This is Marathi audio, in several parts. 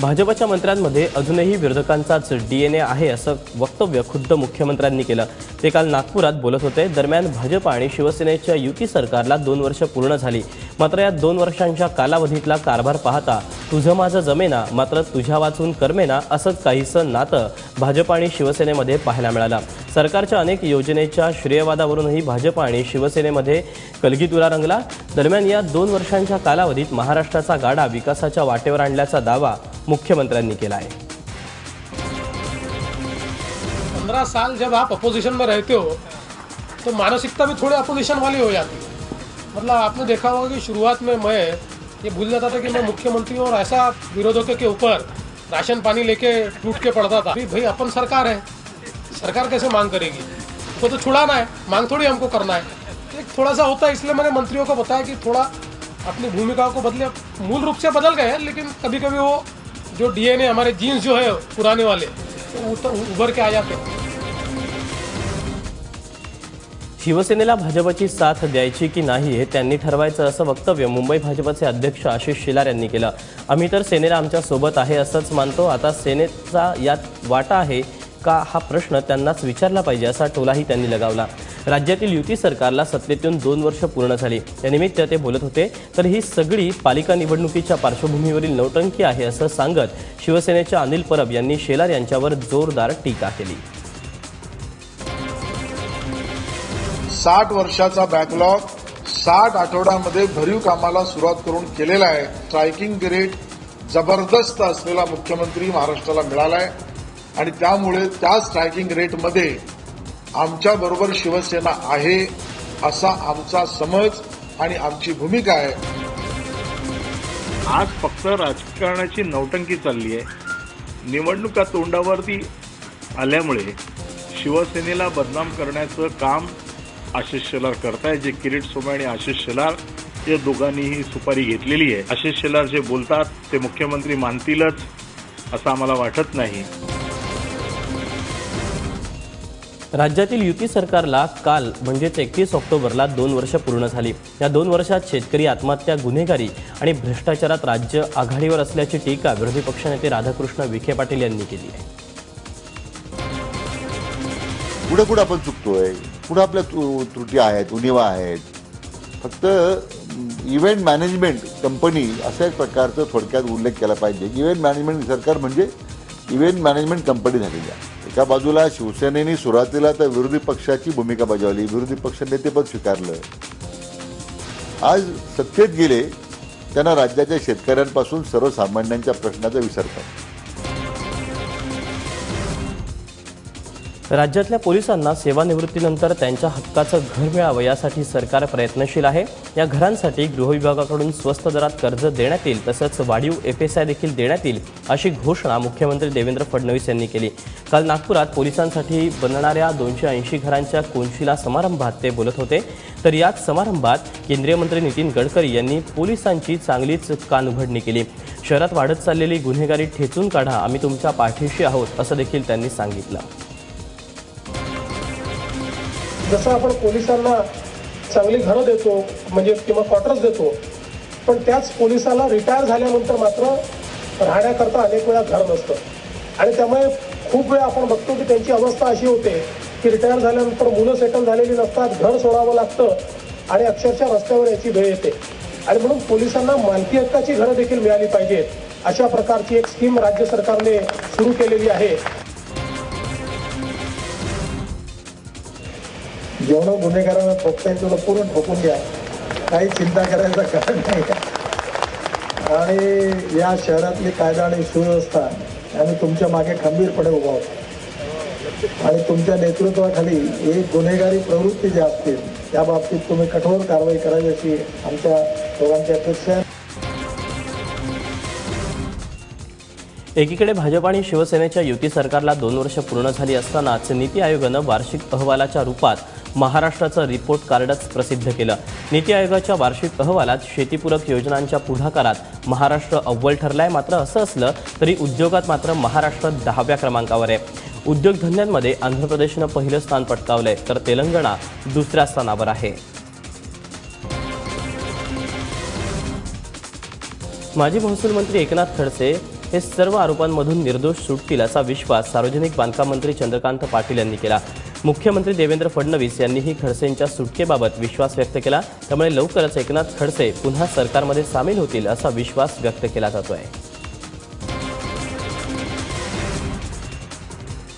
भाजपच्या मंत्र्यांमध्ये अजूनही विरोधकांचाच डीएनए आहे असं वक्तव्य खुद्द मुख्यमंत्र्यांनी केलं। ते काल नागपुरात बोलत होते। दरम्यान भाजप आणि शिवसेनेच्या युती सरकारला 2 वर्ष पूर्ण झाली, मात्र या 2 वर्षांच्या कालावधीतला कारभार पाहता तुझं माझं जमेना मात्र तुझ्या वाचून करमेना असंच काहीसं नातं भाजप आणि शिवसेनेमध्ये पाहायला मिळालं। सरकारच्या अनेक योजनेच्या श्रेयवादावरूनही भाजप आणि शिवसेनेमध्ये कलगीतुरा रंगला। दरम्यान या 2 वर्षांच्या कालावधीत महाराष्ट्राचा गाडा विकासाच्या वाटेवर आणल्याचा दावा मुख्यमंत्र्यांनी केला है। 15 साल जब आप अपोजिशन में रहते हो तो मानसिकता भी थोड़ी अपोजिशन वाली हो जाती है। मतलब आपने देखा होगा कि शुरुआत में मैं ये भूल जाता था कि मैं मुख्यमंत्री हूँ और ऐसा विरोधकों के ऊपर राशन पानी लेके टूट के पड़ता था। भाई अपन सरकार है, सरकार कैसे मांग करेगी? उसको तो छुड़ाना है, मांग थोड़ी हमको करना है। एक थोड़ा सा होता है, इसलिए मैंने मंत्रियों को बताया कि थोड़ा अपनी भूमिकाओं को बदले। मूल रूप से बदल गए हैं, लेकिन कभी कभी वो जो डीएनए हमारे जीन्स जो है पुराने वाले तो उभर के आ जाते हैं। शिवसेनेला भाजपची साथ द्यायची की नाही हे त्यांनी ठरवायचं असं वक्तव्य मुंबई भाजपचे अध्यक्ष आशिष शेलार यांनी केलं। आम्ही तर सेनेला आमच्या सोबत आहे असंच मानतो, आता सेनेचा यात वाटा आहे का हा प्रश्न त्यांनाच विचारला पाहिजे असा टोलाही त्यांनी लगावला। राज्यातील युती सरकारला सत्तेतून 2 वर्ष पूर्ण झाली, त्यानिमित्त ते बोलत होते। तर ही सगळी पालिका निवडणुकीच्या पार्श्वभूमीवरील नौटंकी आहे असं सांगत शिवसेनेच्या अनिल परब यांनी शेलार यांच्यावर जोरदार टीका केली। 60 वर्षाचा बॅकलॉग 60 आठवड्यामध्ये भरीव कामाला सुरुवात करून केलेला आहे। स्ट्रायकिंग रेट जबरदस्त असलेला मुख्यमंत्री महाराष्ट्राला मिळाला आहे आणि त्यामुळे त्या स्ट्रायकिंग रेटमध्ये आमच्या बरोबर शिवसेना आहे असा आमचा समज आणि आमची भूमिका आहे। आज फक्त राजकारणाची नौटंकी चालली आहे। निवडणुका तोंडावरती आल्यामुळे शिवसेनेला बदनाम करण्याचं काम आशिष शेलार करताय। जे किरीट सोमय्या आणि आशिष शेलार या दोघांनीही सुपारी घेतलेली आहे। आशिष शेलार जे बोलतात ते मुख्यमंत्री मानतीलच असं आम्हाला वाटत नाही। राज्यातील युती सरकारला काल म्हणजे 31 ऑक्टोबरला 2 वर्ष पूर्ण झाली। या 2 वर्षात शेतकरी आत्महत्या, गुन्हेगारी आणि भ्रष्टाचारात राज्य आघाडीवर असल्याची टीका विरोधी पक्षनेते राधाकृष्ण विखे पाटील यांनी केली आहे। पुढे आपण चुकतोय, पुढे आपल्या त्रुटी आहेत, उणिवा आहेत। फक्त इव्हेंट मॅनेजमेंट कंपनी अशा एक प्रकारचा थोडक्यात उल्लेख केला पाहिजे। इव्हेंट मॅनेजमेंट सरकार म्हणजे इव्हेंट मॅनेजमेंट कंपनी झालेली आहे। एका बाजूला शिवसेनेने सुरुवातीला तर विरोधी पक्षाची भूमिका बजावली, विरोधी पक्ष नेतेपद स्वीकारलं। आज सत्तेत गेले, त्यांना राज्याच्या शेतकऱ्यांपासून सर्वसामान्यांच्या प्रश्नाचा विसरतात। राज्यातल्या पोलिसांना सेवानिवृत्तीनंतर त्यांच्या हक्काचं घर मिळावं यासाठी सरकार प्रयत्नशील आहे। या घरांसाठी गृह विभागाकडून स्वस्त दरात कर्ज देण्यात येईल, तसंच वाढीव एफएसआय देखील देण्यात येईल अशी घोषणा मुख्यमंत्री देवेंद्र फडणवीस यांनी केली। काल नागपुरात पोलिसांसाठी बनणाऱ्या 280 घरांच्या कोनशिला समारंभात ते बोलत होते। तर याच समारंभात केंद्रीय मंत्री नितीन गडकरी यांनी पोलिसांची चांगलीच कानउघडणी केली। शहरात वाढत चाललेली गुन्हेगारी ठेचून काढा, आम्ही तुमच्या पाठीशी आहोत असं देखील त्यांनी सांगितलं। जसं आपण पोलिसांना चांगली घरं देतो म्हणजे किंवा क्वार्टर्स देतो, पण त्याच पोलिसाला रिटायर झाल्यानंतर मात्र राहण्याकरता अनेक वेळा घर नसतं आणि त्यामुळे खूप वेळा आपण बघतो की त्यांची अवस्था अशी होते की रिटायर झाल्यानंतर मुलं सेटल झालेली नसतात, घर सोडावं लागतं आणि अक्षरशः रस्त्यावर याची वेळ येते। आणि म्हणून पोलिसांना मालकी हक्काची घरं देखील मिळाली पाहिजेत अशा प्रकारची एक स्कीम राज्य सरकारने सुरू केलेली आहे। जेवढं गुन्हेगारांना ठोकता तेवढं पूर्ण ठोकून घ्या, काही चिंता करायचं कारण नाही। आणि या शहरातली कायदा आणि सुव्यवस्था आम्ही तुमच्या मागे खंबीरपणे उभा आहोत आणि तुमच्या नेतृत्वाखाली एक गुन्हेगारी प्रवृत्ती ज्या असतील त्या बाबतीत तुम्ही कठोर कारवाई करावी अशी आमच्या दोघांची अपेक्षा आहे। एकीकडे भाजप आणि शिवसेनेच्या युती सरकारला 2 वर्ष पूर्ण झाली असतानाच नीती आयोगानं वार्षिक अहवालाच्या रूपात महाराष्ट्राचं रिपोर्ट कार्डच प्रसिद्ध केलं। नीती आयोगाच्या वार्षिक अहवालात शेतीपूरक योजनांच्या पुढाकारात महाराष्ट्र अव्वल ठरलाय। मात्र असं असलं तरी उद्योगात मात्र महाराष्ट्र 10व्या क्रमांकावर आहे। उद्योगधंद्यांमध्ये आंध्र प्रदेशनं पहिलं स्थान पटकावलंय, तर तेलंगणा 2ऱ्या स्थानावर आहे। माजी महसूल मंत्री एकनाथ खडसे हे सर्व आरोपांमधून निर्दोष सुटतील असा विश्वास सार्वजनिक बांधकाम मंत्री चंद्रकांत पाटील यांनी केला. मुख्यमंत्री देवेंद्र फडणवीस यांनीही खडसेंच्या सुटकेबाबत विश्वास व्यक्त केला. त्यामुळे लवकरच एकनाथ खडसे पुन्हा सरकारमध्ये सामील होतील असा विश्वास व्यक्त केला जातोय.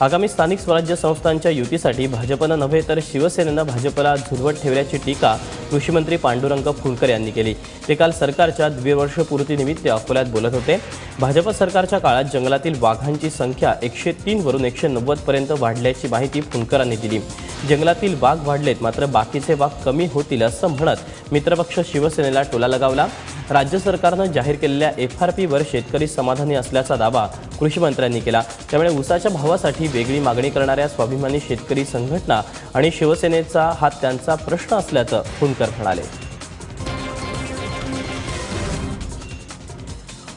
आगामी स्थानिक स्वराज्य संस्थांच्या युतीसाठी भाजपनं नव्हे तर शिवसेनेनं भाजपला झुलवत ठेवल्याची टीका कृषीमंत्री पांडुरंग फुंडकर यांनी केली. ते काल सरकारच्या द्विवर्षपूर्तीनिमित्त अकोल्यात बोलत होते. भाजप सरकारच्या काळात जंगलातील वाघांची संख्या 103 वरून 190 पर्यंत वाढल्याची माहिती फुंडकरांनी दिली. जंगलातील वाघ वाढलेत मात्र बाकीचे वाघ कमी होतील असं म्हणत मित्रपक्ष शिवसेनेला टोला लगावला. राज्य सरकारनं जाहीर केलेल्या FRPवर शेतकरी समाधानी असल्याचा दावा कृषीमंत्र्यांनी केला. त्यामुळे ऊसाच्या भावासाठी वेगळी मागणी करणाऱ्या स्वाभिमानी शेतकरी संघटना आणि शिवसेनेचा हा त्यांचा प्रश्न असल्याचं फुंडकर म्हणाले.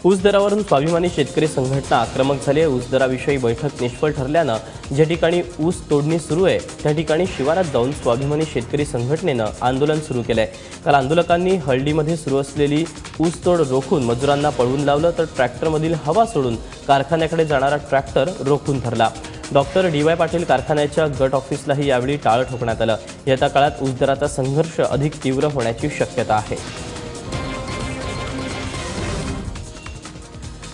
ऊस दरावरून स्वाभिमानी शेतकरी संघटना आक्रमक झाली आहे. ऊस दराविषयी बैठक निष्फळ ठरल्यानं ज्या ठिकाणी ऊस तोडणी सुरू आहे त्या ठिकाणी शिवारात जाऊन स्वाभिमानी शेतकरी संघटनेनं आंदोलन सुरू केलं आहे. काल आंदोलकांनी हळदीमध्ये सुरू असलेली ऊसतोड रोखून मजुरांना पळवून लावलं तर ट्रॅक्टरमधील हवा सोडून कारखान्याकडे जाणारा ट्रॅक्टर रोखून धरला. डॉक्टर DY पाटील कारखान्याच्या गट ऑफिसलाही यावेळी टाळं ठोकण्यात आलं. येत्या काळात ऊस दराचा संघर्ष अधिक तीव्र होण्याची शक्यता आहे.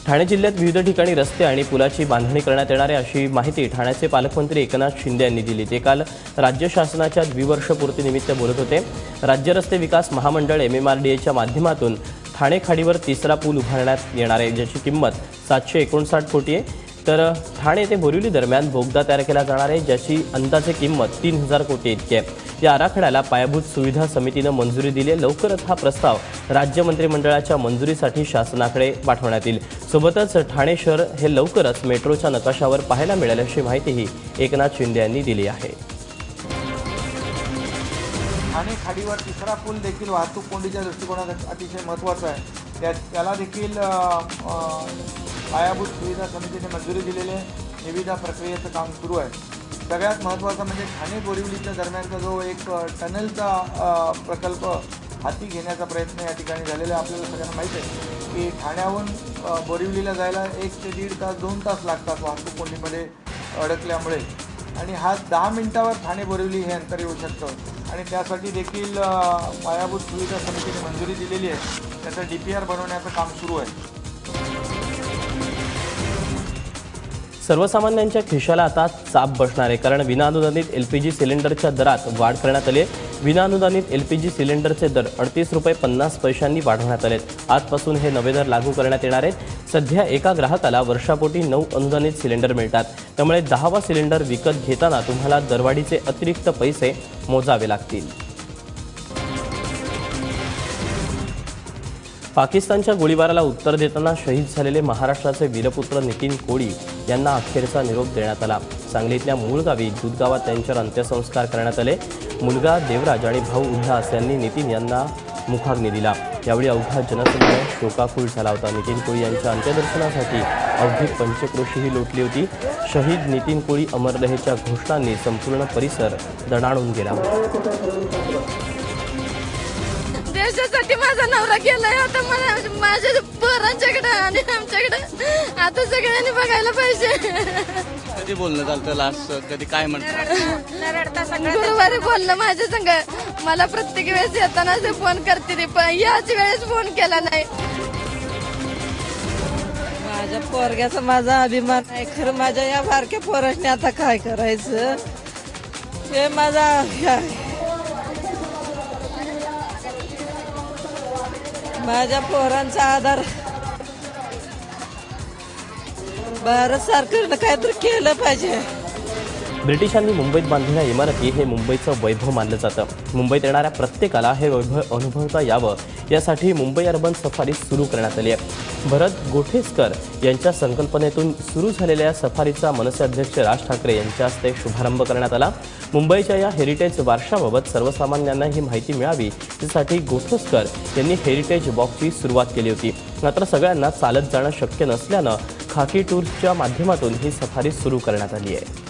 ठाणे जिल्ह्यात विविध ठिकाणी रस्ते आणि पुलाची बांधणी करण्यात येणार आहे अशी माहिती ठाण्याचे पालकमंत्री एकनाथ शिंदे यांनी दिली. ते काल राज्य शासनाच्या द्विवर्षपूर्तीनिमित्त बोलत होते. राज्य रस्ते विकास महामंडळ MMRDAच्या माध्यमातून ठाणे खाडीवर तिसरा पूल उभारण्यात येणार आहे ज्याची किंमत 759 कोटी आहे. तर ठाणे ते बोरिवली दरम्यान बोगदा तयार केला जाणार आहे ज्याची अंदाजे किंमत 3000 कोटी इतकी आहे. या आराखड्याला पायाभूत सुविधा समितीनं मंजुरी दिली आहे. लवकरच हा प्रस्ताव राज्य मंत्रिमंडळाच्या मंजुरीसाठी शासनाकडे पाठवण्यात येईल. सोबतच ठाणे शहर हे लवकरच मेट्रोच्या नकाशावर पाहायला मिळेल अशी माहितीही एकनाथ शिंदे यांनी दिली आहे. ठाणे खाडीवर तिसरा पूल देखील वाहतूक कोंडीच्या दृष्टिकोनात अतिशय महत्त्वाचा आहे. त्याला देखील पायाभूत सुविधा समितीने मंजुरी दिलेली आहे. निविदा प्रक्रियेचं काम सुरू आहे. सगळ्यात महत्त्वाचं म्हणजे ठाणे बोरिवलीच्या दरम्यानचा जो एक टनेलचा प्रकल्प हाती घेण्याचा प्रयत्न या ठिकाणी झालेला आहे. आपल्याला सगळ्यांना माहीत आहे की ठाण्याहून बोरिवलीला जायला 1 ते 1.5 तास 2 तास लागतात वाहतूक कोंडीमध्ये अडकल्यामुळे आणि हा 10 मिनिटावर ठाणे बोरिवली हे अंतर येऊ शकतं आणि त्यासाठी देखील पायाभूत सुविधा समितीने मंजुरी दिलेली आहे. त्याचं DPR बनवण्याचं काम सुरू आहे. सर्वसामान्यांच्या खिशाला आता चाप बसणार आहे कारण विनाअनुदानित LPG सिलेंडरच्या दरात वाढ करण्यात आली आहे. विनाअनुदानित LPG सिलेंडरचे दर 38 रुपये 50 पैशांनी वाढवण्यात आलेत. आजपासून हे नवे दर लागू करण्यात येणार आहेत. सध्या एका ग्राहकाला वर्षापोटी 9 अनुदानित सिलेंडर मिळतात. त्यामुळे 10वा सिलेंडर विकत घेताना तुम्हाला दरवाढीचे अतिरिक्त पैसे मोजावे लागतील. पाकिस्तानच्या गोळीबाराला उत्तर देताना शहीद झालेले महाराष्ट्राचे वीरपुत्र नितीन कोळी यांना अखेरचा निरोप देण्यात आला. सांगलीतल्या मूळ गावी दूधगावात त्यांच्यावर अंत्यसंस्कार करण्यात आले. मुलगा देवराज आणि भाऊ उल्हास यांनी नितीन यांना मुखाग्नी दिला. यावेळी अवघा जनसमुदाय शोकाकुल झाला होता. नितीन कोळी यांच्या अंत्यदर्शनासाठी अवघी पंचक्रोशीही लोटली होती. शहीद नितीन कोळी अमर रहेच्या घोषणांनी संपूर्ण परिसर दणाणून गेला होता. देशासाठी माझा नवरा गेलाय. आता मला माझ्या पोरांच्याकडे आणि आमच्याकडे आता सगळ्यांनी बघायला पाहिजे. कधी बोलणं चालतं लास्ट कधी काय म्हणतात गुरुवारी बोललं माझ्या संग. मला प्रत्येक वेळेस येताना ते फोन करते ते पण याच वेळेस फोन केला नाही. माझ्या पोरग्याचा माझा अभिमान आहे खरं. माझ्या या बारक्या पोराने आता काय करायचं हे माझा माझ्या पोरांचा आधार भारत सरकारनं काहीतरी केलं पाहिजे. ब्रिटिशांनी मुंबईत बांधलेल्या इमारती हे मुंबईचं वैभव मानलं जातं. मुंबईत येणाऱ्या प्रत्येकाला हे वैभव अनुभवता यावं यासाठी मुंबई अर्बन सफारी सुरू करण्यात आली आहे. भरत गोठेसकर यांच्या संकल्पनेतून सुरू झालेल्या सफारीचा मनसे अध्यक्ष राज ठाकरे यांच्या हस्ते शुभारंभ करण्यात आला. मुंबईच्या या हेरिटेज वारशाबाबत सर्वसामान्यांना ही माहिती मिळावी यासाठी गोठेसकर यांनी हेरिटेज वॉकची सुरुवात केली होती. मात्र सगळ्यांना चालत जाणं शक्य नसल्यानं खाकी टूर्सच्या माध्यमातून ही सफारी सुरू करण्यात आली आहे.